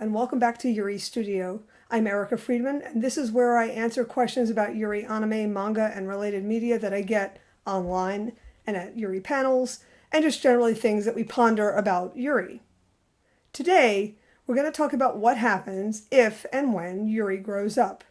and welcome back to Yuri Studio. I'm Erica Friedman, and this is where I answer questions about Yuri anime, manga, and related media that I get online and at Yuri panels, and just generally things that we ponder about Yuri. Today, we're going to talk about what happens if and when Yuri grows up.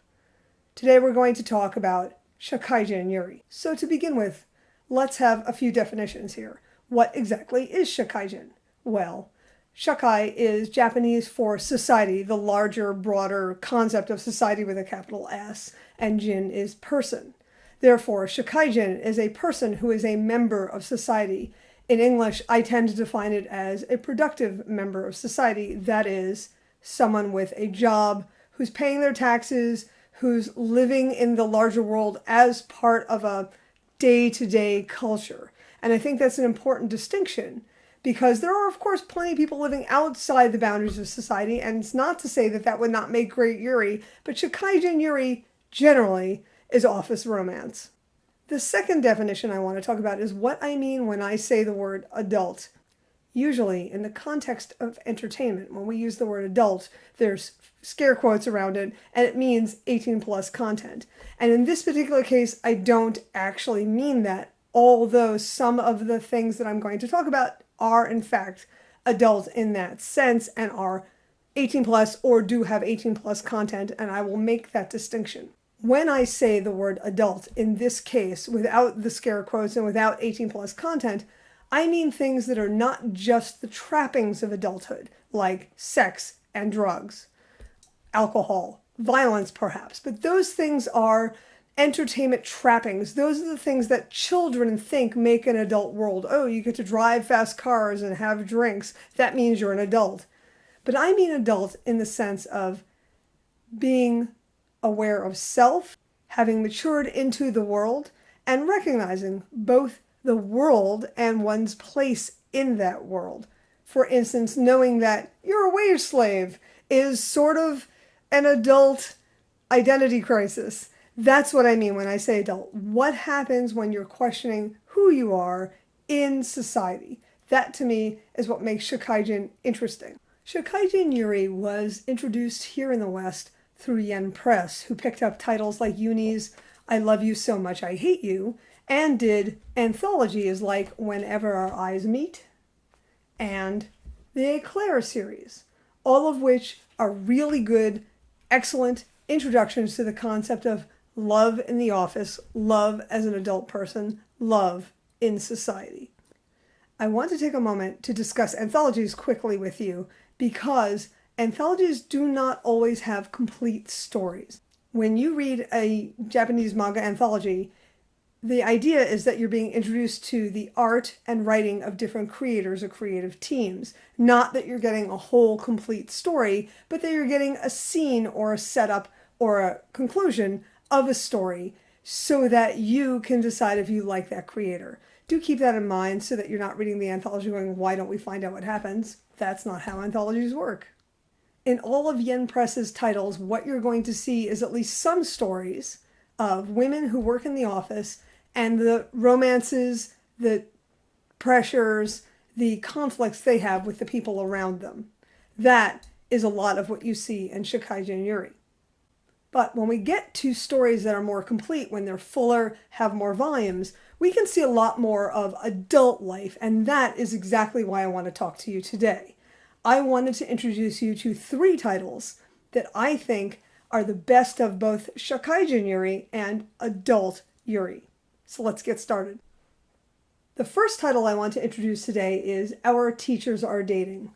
Today we're going to talk about Shakaijin Yuri. So to begin with, let's have a few definitions here. What exactly is Shakaijin? Well, Shakai is Japanese for society, the larger, broader concept of society with a capital S, and Jin is person. Therefore, Shakaijin is a person who is a member of society. In English, I tend to define it as a productive member of society, that is, someone with a job, who's paying their taxes, who's living in the larger world as part of a day-to-day culture. And I think that's an important distinction, because there are, of course, plenty of people living outside the boundaries of society, and it's not to say that that would not make great Yuri, but Shakaijin Yuri generally is office romance. The second definition I want to talk about is what I mean when I say the word adult. Usually, in the context of entertainment, when we use the word adult, there's scare quotes around it, and it means 18 plus content. And in this particular case, I don't actually mean that, although some of the things that I'm going to talk about are in fact adult in that sense and are 18 plus or do have 18 plus content, and I will make that distinction. When I say the word adult in this case, without the scare quotes and without 18 plus content, I mean things that are not just the trappings of adulthood, like sex and drugs, alcohol, violence perhaps, but those things are entertainment trappings. Those are the things that children think make an adult world. Oh, you get to drive fast cars and have drinks. That means you're an adult. But I mean adult in the sense of being aware of self, having matured into the world, and recognizing both the world and one's place in that world. For instance, knowing that you're a wage slave is sort of an adult identity crisis. That's what I mean when I say adult. What happens when you're questioning who you are in society? That to me is what makes Shakaijin interesting. Shakaijin Yuri was introduced here in the West through Yen Press, who picked up titles like Uni's I Love You So Much I Hate You, and did anthologies like Whenever Our Eyes Meet and the Eclair series, all of which are really good, excellent introductions to the concept of love in the office, love as an adult person, love in society. I want to take a moment to discuss anthologies quickly with you because anthologies do not always have complete stories. When you read a Japanese manga anthology, the idea is that you're being introduced to the art and writing of different creators or creative teams. Not that you're getting a whole complete story, but that you're getting a scene or a setup or a conclusion of a story so that you can decide if you like that creator. Do keep that in mind so that you're not reading the anthology going, why don't we find out what happens? That's not how anthologies work. In all of Yen Press's titles, what you're going to see is at least some stories of women who work in the office and the romances, the pressures, the conflicts they have with the people around them. That is a lot of what you see in Shakaijin Yuri. But when we get to stories that are more complete, when they're fuller, have more volumes, we can see a lot more of adult life, and that is exactly why I want to talk to you today. I wanted to introduce you to 3 titles that I think are the best of both Shakaijin Yuri and adult Yuri. So let's get started. The first title I want to introduce today is Our Teachers Are Dating.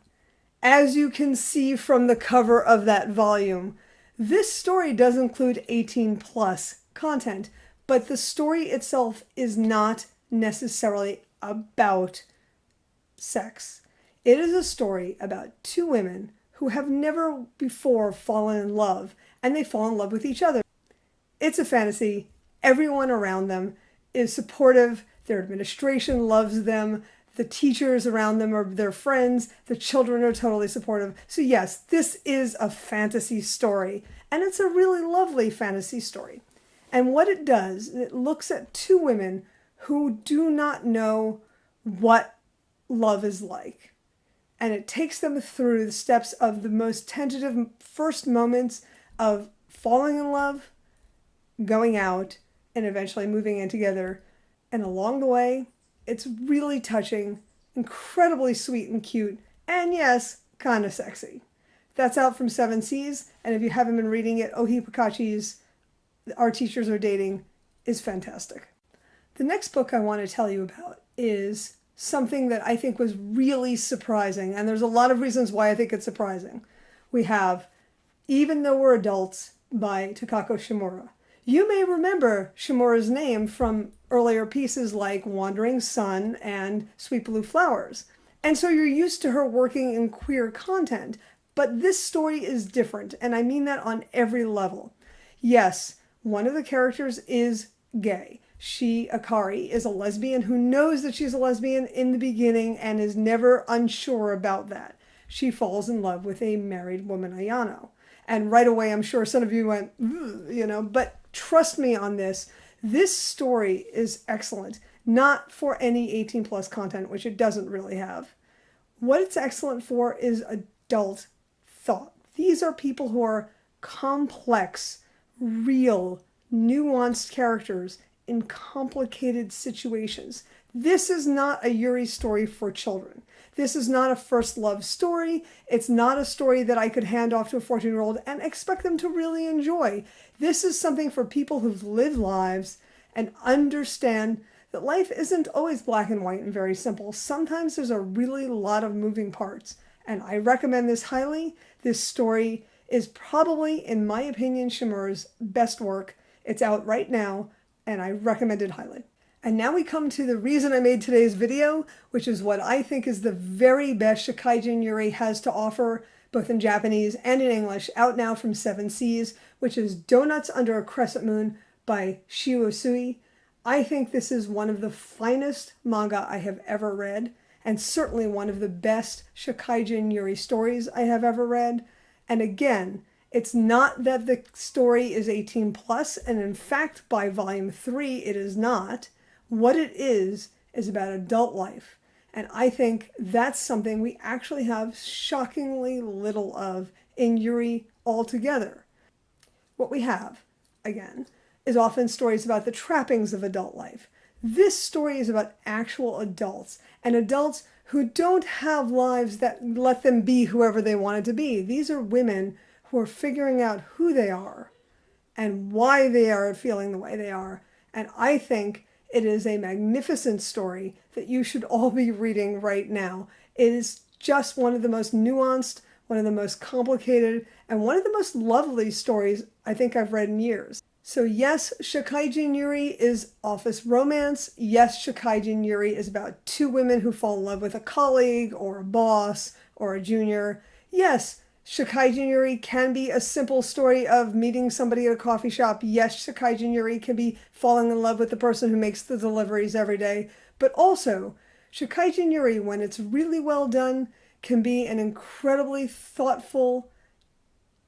As you can see from the cover of that volume, this story does include 18 plus content, but the story itself is not necessarily about sex. It is a story about 2 women who have never before fallen in love, and they fall in love with each other. It's a fantasy. Everyone around them is supportive. Their administration loves them. The teachers around them are their friends. The children are totally supportive. So yes, this is a fantasy story, and it's a really lovely fantasy story. And what it does, it looks at 2 women who do not know what love is like. and it takes them through the steps of the most tentative first moments of falling in love, going out, and eventually moving in together. And along the way, it's really touching, incredibly sweet and cute, and yes, kind of sexy. That's out from Seven Seas, and if you haven't been reading it, Ohi Pikachi's Our Teachers Are Dating is fantastic. The next book I want to tell you about is something that I think was really surprising, and there's a lot of reasons why I think it's surprising. We have Even Though We're Adults by Takako Shimura. You may remember Shimura's name from earlier pieces like Wandering Sun and Sweet Blue Flowers. And so you're used to her working in queer content, but this story is different, and I mean that on every level. Yes, one of the characters is gay. She, Akari, is a lesbian who knows that she's a lesbian in the beginning and is never unsure about that. She falls in love with a married woman, Ayano. And right away, I'm sure some of you went, but trust me on this. This story is excellent, not for any 18 plus content, which it doesn't really have. What it's excellent for is adult thought. These are people who are complex, real, nuanced characters in complicated situations. This is not a Yuri story for children. This is not a first love story. It's not a story that I could hand off to a 14-year-old and expect them to really enjoy. This is something for people who've lived lives and understand that life isn't always black and white and very simple. Sometimes there's a really lot of moving parts, and I recommend this highly. This story is probably, in my opinion, Shimura's best work. It's out right now, and I recommend it highly. And now we come to the reason I made today's video, which is what I think is the very best Shikaijin Yuri has to offer, both in Japanese and in English, out now from Seven Seas, which is Donuts Under a Crescent Moon by Shio Usui. I think this is one of the finest manga I have ever read, and certainly one of the best Shikaijin Yuri stories I have ever read. And again, it's not that the story is 18 plus, and in fact, by volume 3, it is not. What it is about adult life. And I think that's something we actually have shockingly little of in Yuri altogether. What we have, again, is often stories about the trappings of adult life. This story is about actual adults, and adults who don't have lives that let them be whoever they wanted to be. These are women who are figuring out who they are and why they are feeling the way they are. And I think it is a magnificent story that you should all be reading right now. It is just one of the most nuanced, one of the most complicated, and one of the most lovely stories I think I've read in years. So yes, Shikaijin Yuri is office romance. Yes, Shikaijin Yuri is about two women who fall in love with a colleague or a boss or a junior. Yes, Shikaijin Yuri can be a simple story of meeting somebody at a coffee shop. Yes, Shikaijin Yuri can be falling in love with the person who makes the deliveries every day. But also, Shikaijin Yuri, when it's really well done, can be an incredibly thoughtful,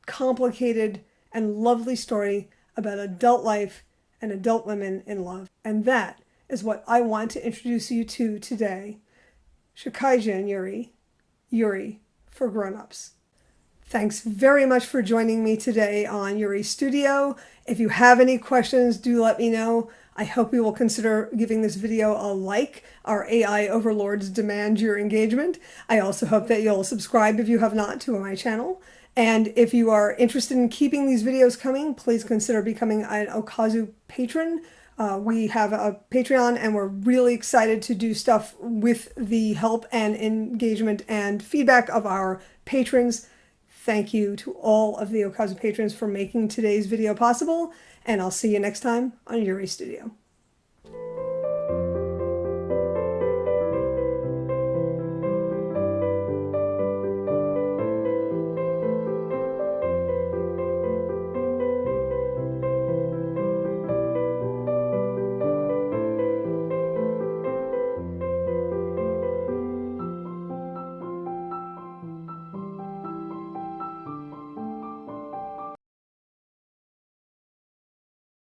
complicated, and lovely story about adult life and adult women in love. And that is what I want to introduce you to today. Shikaijin Yuri, Yuri for grown-ups. Thanks very much for joining me today on Yuri Studio. If you have any questions, do let me know. I hope you will consider giving this video a like. Our AI overlords demand your engagement. I also hope that you'll subscribe if you have not to my channel. And if you are interested in keeping these videos coming, please consider becoming an Okazu patron. We have a Patreon, and we're really excited to do stuff with the help and engagement and feedback of our patrons. Thank you to all of the Okazu patrons for making today's video possible, and I'll see you next time on Yuri Studio.